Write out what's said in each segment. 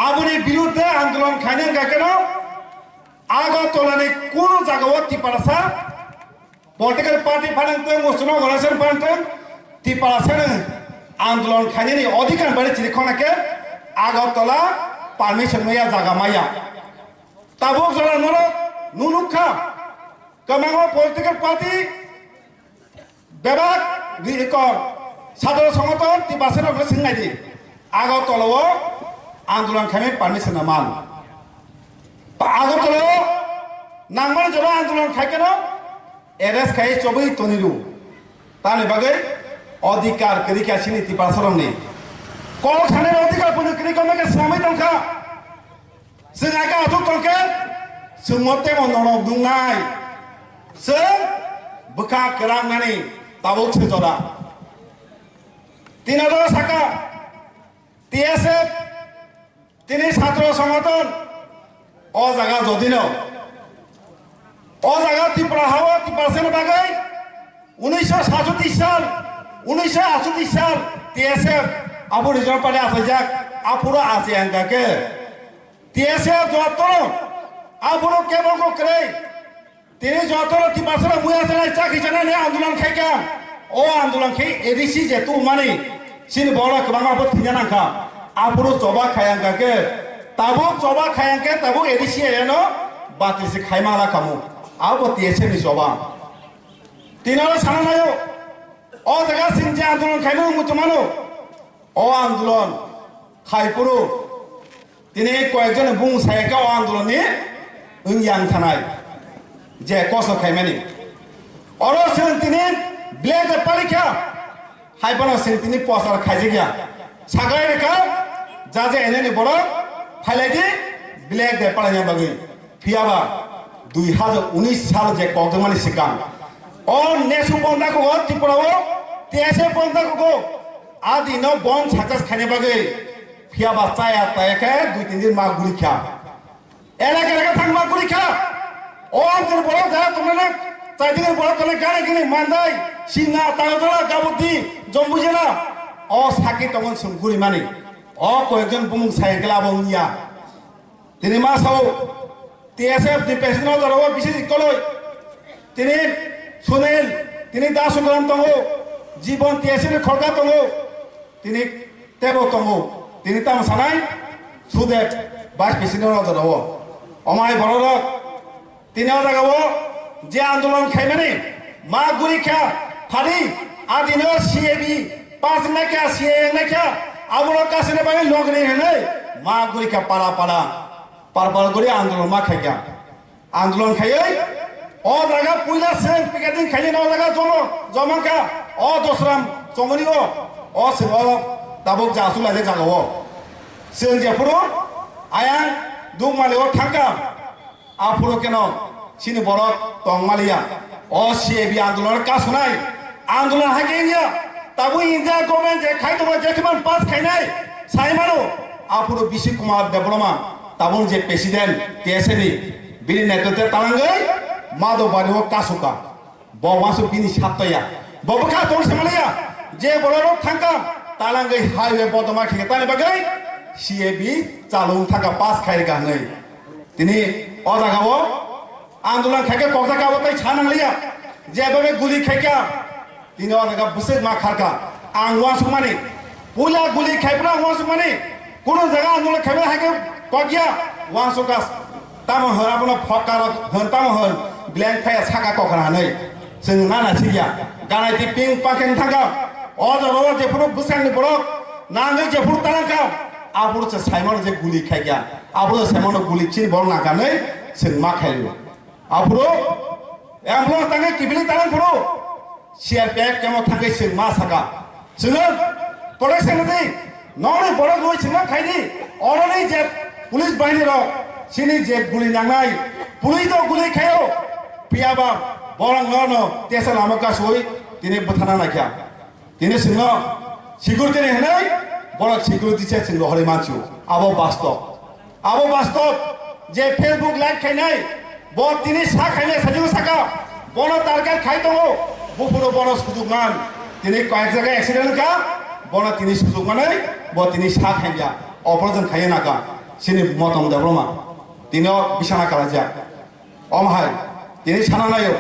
আবুনি বিরুদ্ধে আন্দোলন খাইনে গাকেন আগরতলানি কোন জায়গাও টিপারাসা পলিটিক্যাল পার্টি ফানান্তং মুসলিম অর্গানাইজেশন ফানান্তং টিপারাসা আন্দোলন খাইনে অধিকার বাড়ি চিরিখনাকে আগরতলা পারমিশন মাইয়া জায়গা মাইয়া তাবুক জলা নর নুনুখা কমাঙ্গ পলিটিক্যাল পার্টি বেবাক সাধারণ সংগঠন টিপাসেন সিংনাই দি আগরতলাও আন্দোলন খাইনে পারমিশন মান আগরতলাও নাংমান জলা আন্দোলন খাইকেন এরেস খাই চবই তনিরু তানি বাগে অধিকার করিকা সিনি টিপাসরং নি কল খানের অধিকার পুজো করি কমকে সামই দংখা जों आइका आथुक तंके जों मते मनदन दुंनाय जों बोखा केरांनानै ताबुक सेजरा 3000 साका টিএসএফ তিনি ছাত্র সংগঠন ও জায়গা যদিন ও জায়গা ত্রিপুরা হাওয়া টিপার্সেন্ট বাগাই 1967 সাল টিএসএফ আবু রিজনাল পার্টি আফাইজাক আপুরা আছে আঙ্গাকে টিএসএফ যতর আপুরো কেবল কো করে তিনি যতর টিপার্সেন্ট মুয়া জানাই চাকি জানাই আন্দোলন খাইকা ও আন্দোলন খাই এডিসি যেতু মানে সিন বড় কবাঙ্গা থিনানাখা আপুরো জবা খায়াঙ্গাকে তাবো জবা খায়াঙ্কে তাবো এডিসি এনো বাতিসে খাইমালা কামু আবো টিএসএফ নি জবা তিনারা সানা নাयो ও জায়গা সিনজে আন্দোলন খাইনো মুতমানো ও আন্দোলন খাইপুরো তিনি কয়েকজন বুং সাইকা ও আন্দোলনে উইয়াং থানায় যে কষ্ট খাইমানি অর সিন তিনি ব্লেড পরীক্ষা হাইপানো সিন তিনি পোস্টার খাইজে গিয়া সাগাই রেখা যা যে এনে বড় ফাইলাইদি ব্লেড পড়াইয়া বাগৈ ফিয়াবা 2019 সাল যে কক্সমানি সিকাম ও নেসু বন্দাকো ত্রিপুরাও টিএসএফ বন্দাকো আদিনো বন সাকসেস খাইনে বাগৈ ফিয়াবা চায়া তায়াকে 2-3 দিন মা গুলি খা এলাকা এলাকা থাকবা গুলি খা ও আন্তর বড় যা তোমরা চাইদিকে বড় তোলে গানে গিনি মানদাই সিংহা তাগতলা গাবতি জম্বুজেলা ও সাকি তখন সুগুরি মানে ও কয়েকজন বুমুং সাইকেলা বংনিয়া তিনি মাসাও টিএসএফ দি প্রেসিডেন্ট জরব বিশেষ কলই তিনি সুনীল তিনি দাসগ্রাম তঙ্গ জীবন টিএসএফ খড়গা তঙ্গ তিনি তেব তঙ্গ তিনি তাম সানাই সুদেব ভাইস প্রেসিডেন্ট জরব অমাই বড়রক তিনি জাগাব যে আন্দোলন খাইমানি মা গুলি খা ফারি আদিনো সিএবি 5 নাকা সিএ নাকা আবুল কাসনে বাই লগরে হেনে মা গুলি খা পাড়া পাড়া পারপার করে আন্দোলন মা খাইকা আন্দোলন খাইই ও জায়গা পুইলা সেন পিকেটিং খাইনি ন জায়গা জমাকা ও দসরাম চমনিও ও সেব তাবুক জাসু লাগে জাগাও সেন যেপুরো আয়া দুমালে ও থাকা আপুরো কেন সিনি বড় তংমালিয়া ও সিএবি আন্দোলনের কাজ শোনাই আন্দোলন হাকে ইন্ডিয়া তাবু ইন্ডিয়া গভর্নমেন্ট যে খাই তোমার যেখান পাস খাইনাই সাইমানো আপুরো বিশি কুমার দেবরমা তাবুন যে প্রেসিডেন্ট টিএসএবি বিনি নেতৃত্বে তালাঙ্গাই মাদো বাড়িও কাসুকা বমাসু বিনি সাতয়া ববখা তোর সামালিয়া যে বড় থাকা তালাঙ্গাই হাইওয়ে বদমা খেয়ে তানি বাগাই সিএবি চালুং থাকা পাস খাই গাनै তিনি অজাগাও আন্দোলন খাইকে কক্সা কাবতাই ছানাংলিয়া যেভাবে গুলি খাইকা তিনি অজাগা বুসে মা খারকা আং ওয়াসু মানে পুলা গুলি খাইপ্রা ওয়াসু মানে কোন জায়গা আন্দোলন খাইবে হাকে কগিয়া ওয়াসু কাস তাম হরাবনা ফকার হন তাম হন ব্ল্যাঙ্ক ফায়া সাকা কখরাनै जों नाना सिगिया गानायति पिं पाकेन थांगा अजरो जेफुर बुसांनि बरक नाङै जेफुर तालांका आबुर से साइमन जे गुली खाइया आबुर साइमन गुली चिन बर नागानै जों मा खाइयो आबुर एम्बुलेंस तांगे किबिलि तालां फुरो सीआरपीएफ केमो थांगे जों मा साका जोङो प्रटेक्शन दि ननै बड़ गुइ जों खाइनि अरनै जे पुलिस बाहिनी र सिनि जे गुली नांनाय पुलिस तो गुली खायो पियाबा বরং ন তেসা লামকা সই তিনি বথানা নাখিয়া তিনি সিংহ সিকিউরিটি হেনাই বড় সিকিউরিটি সে সিংহ হরি মানছু আবো বাস্তব যে ফেসবুক লাইভ খাইনাই ব তিনি সা খাইনাই সাজিও সাকা বড় টার্গেট খাই দङ বুপুরো বড় সুযোগ মান তিনি কয়েক জায়গায় অ্যাক্সিডেন্ট কা বড় তিনি সুযোগ মানে ব তিনি সা খাইয়া অপরাজন খাইয়ে নাকা সিনি মতম দেব্রমা তিনিও বিছানা কালাজা অমহাই তিনি সানা নাयो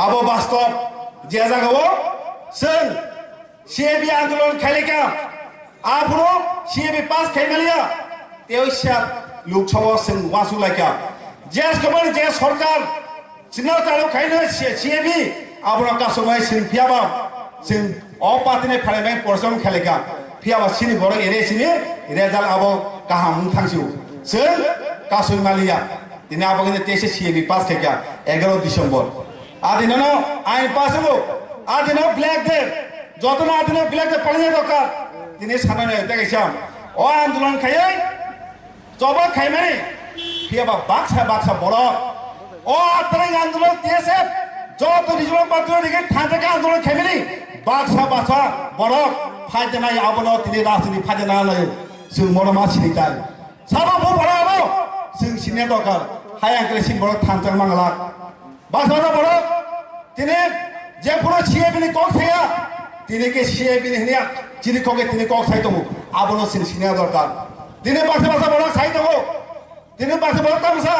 আবো বাস্তব যে জায়গাও जों সিএবি আন্দোলন খাইলেকা আফ্রো সিএবি পাস খাইমালিয়া তেইশা লোকসভা जों वासुलाइका जे खबर जे सरकार सिनाव तालु खाइनो सिएबि आब्रा कासमाय जों फियाबा जों अ पार्टीनि पार्लियामेन्ट पर्सन खाइलेका फियाबा सिनि बर एरे सिनि रेजाल्ट आबो गाहाम थांसिउ जों कासमालिया दिनै आबोनि तेइसे सिएबि पास खाइका 11 डिसेम्बर आदिनो आइन पास हो आदिनो ब्लैक डे যতনা আদিনো ব্ল্যাক ডে পালিয়ে দরকার তিনি সামনে দেখাইছাম ও আন্দোলন খাইয়ে জবা খাইমানি ফিয়াবা বাক্সা বড় ও আত্রাই আন্দোলন দিয়েছে যত রিজনাল পার্টির দিকে থাকা আন্দোলন খাইমানি বাক্সা বড় ফাইদে নাই আবনো তিনি রাজনীতি ফাইদে না নাই जों মরমা সিনিতাই সাবা বড় আবো जों সিনে দরকার হাই আঙ্কেল সিন বড় থানচাং মাংলা বাক্সা বড় তিনি যে পুরো সিএবিনি কক থাকা তিনি কে সিএবিনি হিনিয়া যিনি ককে তিনি কক চাই দমু আবনো সিন সিনিয়া দরকার তিনি বাক্সা বড় চাই দমু তিনি বাক্সা বড় তামসা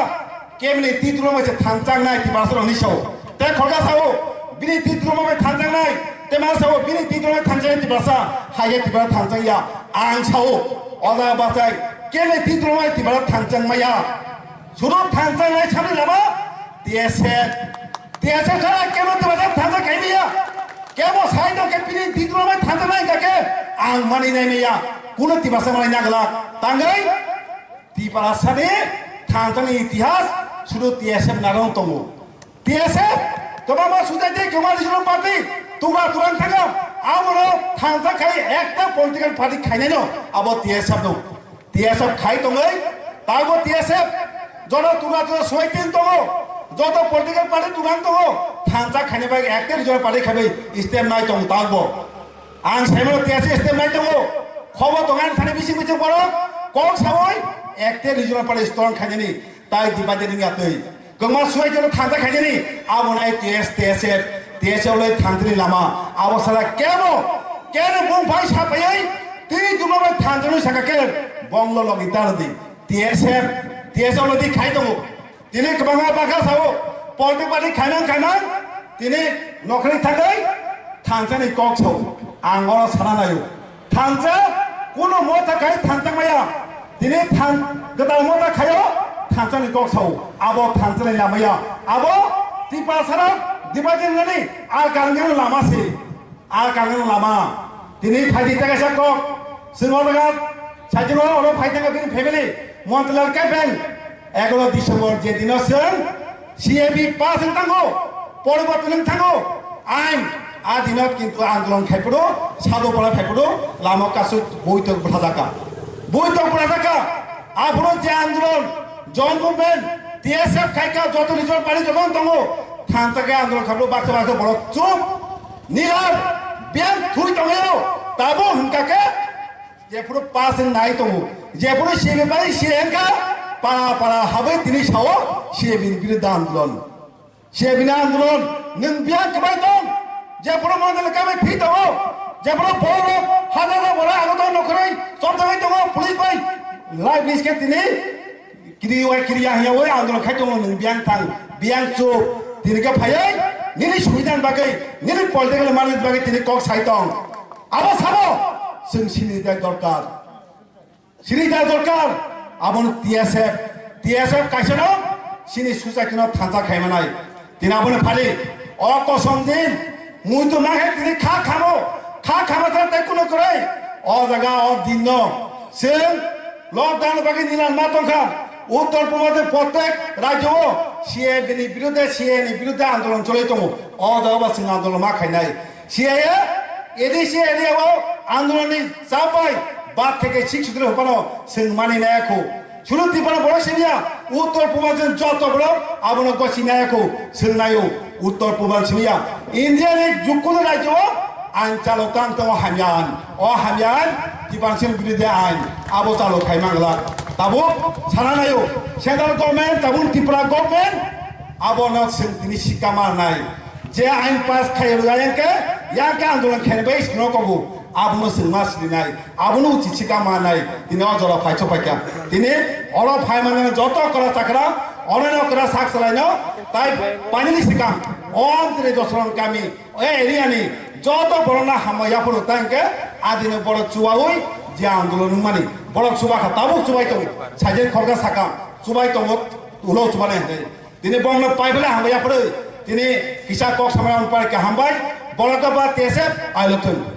কেমনি তিতুরো মাঝে থানচাং নাই তি বাসর নিশাও তে খলগা সাও বিনি তিতুরো মাঝে থানচাং নাই তে মাসাও বিনি তিতুরো মাঝে থানচাং তি বাসা হাইগে তি বাসা থানচাং ইয়া আং সাও অজা বাসাই কেমনি তিতুরো মাঝে তি বাসা থানচাং মাইয়া শুধু থানচাং নাই সামনে লাবা টিএসএ ছাড়া কেন তি বাসা থানচাং খাইবিয়া কেমো সাইদো কে বিনি তিতুরো মাঝে থানচাং নাই কাকে আং মানি নাই মাইয়া কোন তি বাসা মানি নাগলা তাঙ্গাই তি বাসানে থানচাংनि ইতিহাস শুধু টিএসএফ নারং তমু টিএসএফ তোমার মা সুজাইতে কেমা রিজনাল পার্টি তোমরা তুরান থাকা আমরো থানচা খাই একটা পলিটিক্যাল পার্টি খাইনাই ন আবো টিএসএফ নো টিএসএফ খাই তঙ্গই তারপো টিএসএফ যত তোমরা সইতিন তমো যত পলিটিক্যাল পার্টি তুরান তমো থানচা খাইনে বাই একটা রিজনাল পার্টি খাবে স্টেপ নাই তম তারপো আং সাইমো টিএসএফ স্টেপ নাই তমো খবর দোকান থানে বেশি বড় কক সাবই একটা রিজনাল পার্টি স্ট্রং খাইনি তাই দিবাদে নিয়াতই গমা সুই জন্য থানচা খাইনি আবনাই টিএসএফ লই থানচনি লামা আবসারা কেন বুম ভাই সাপাই তিনি দুমবে থানচনি সাকাকে বংল লগি তারদি টিএসএফ লদি খাই দমু তিনি কবাঙা বাকা সাও পলিটিক পার্টি খাইনাং তিনি নখরি থাকাই থানচানি কক সাও আঙ্গর সানা নায়ো থানচা কোনো মত খাই থানচা মায়া তিনি থান গদাল মতা খায়ো থানচানি কক সাও আবো থানচানি লামায়া আবো তিপা সারা দিবাদিন নানি আর গাঙ্গেন লামাসি আর গাঙ্গেন লামা তিনি ফাইদি টাকা কক সিংহলগা সাইজনো ওর ফাইদাঙ্গা তিনি ফ্যামিলি মন্ত্রণালয় ক্যাম্পেন 11 ডিসেম্বর যে দিন जों সিএবি পাস থাঙ্গো পরিবর্তন থাঙ্গো আইন আর দিনত কিন্তু আন্দোলন খাইপড়ো সাদো পড়া খাইপড়ো লামা কাসু বৈঠক বঠা জাকা বৈঠক বঠা জাকা আফরো যে আন্দোলন জন মুভমেন্ট টিএসএফ খাইকা যত রিজনাল পার্টি যখন দঙ্গো থানচাকে আন্দোলন খাবলো বাক্সা বড় চুপ নীলার বিয়ান থুই দঙ্গো তাবো হুনকাকে যে পুরো পাস নাই দঙ্গো যে পুরো সিএবি পারি সিএনকা পাড়া হাবে তিনি সাও সিএবির বিরুদ্ধে আন্দোলন নং বিয়ান কবাই দং যে পুরো মন্ডল কাবে ফি দঙ্গো যে পুরো বড় হাজার বড় আগত নকরাই সব জায়গায় দঙ্গো পুলিশ ভাই লাইভ লিস্টকে তিনি ক্রিয়া হিয়া ওই আন্দোলন খাই দङ नों बियां चो तिनिका फायै निनि सुबिदान बागै निनि पलिटिकल मार्केट बागै तिनि कक साइतং आबो साबो जों सिनिदा दरकार आबन টিএসএফ কাইसनो सिनि सुजाकिनो थानचा खायमानाय तिनि आबनो फालि अ कसम दिन मुइतो नागे तिनि खा खामो ताय कुनो करै अ जागा अ दिन जों लकडाउन बागै निलान मा दंखा उत्तर पूर्वाঞ্চলের প্রত্যেক রাজ্য সিএবিনি বিরুদ্ধে আন্দোলন চলে দङ অজাবা সিং আন্দোলন মা খাইনাই সিএ এডিসি এরিয়াও আন্দোলননি চাপাই বাদ থেকে শিক্ষিত হপানো जों মানিনায়াখौ শুরু দিবানা বড় সিনিয়া উত্তর পূর্বাঞ্চল যত বড় আবনো গসিনায়াখौ जों नायो उत्तर পূর্বাঞ্চলিয়া ইন্ডিয়ানি যুক্ত রাজ্য আইন চালতান দङ হামিয়ান দিবানসিন বিরুদ্ধে আইন আবো চালো খাইমাংলা তাবো সানা নাयो সেন্ট্রাল গভর্নমেন্ট তাবো ত্রিপুরা গভর্নমেন্ট আবনো जों তিনি শিক্ষা মারনাই যে আইন পাস খাইরো আইনকে ইয়াকে আন্দোলন খাইবে স্নো কবু abuno singma silinai abuno uchichika manai tini ojora phaicho phaika tini oro phai mane joto kora chakra oneno kora sak salaino tai panili sikam on tini dosron kami e area ni joto borona hamaya puru tanke adine boro chuaui je andolon mani boro chuba khatabu chubai to sajen khorga sakam chubai to ulo chubane tini bongno paibela hamaya puru tini kisa kok samayan par ke hambai boro to ba tesep ailotun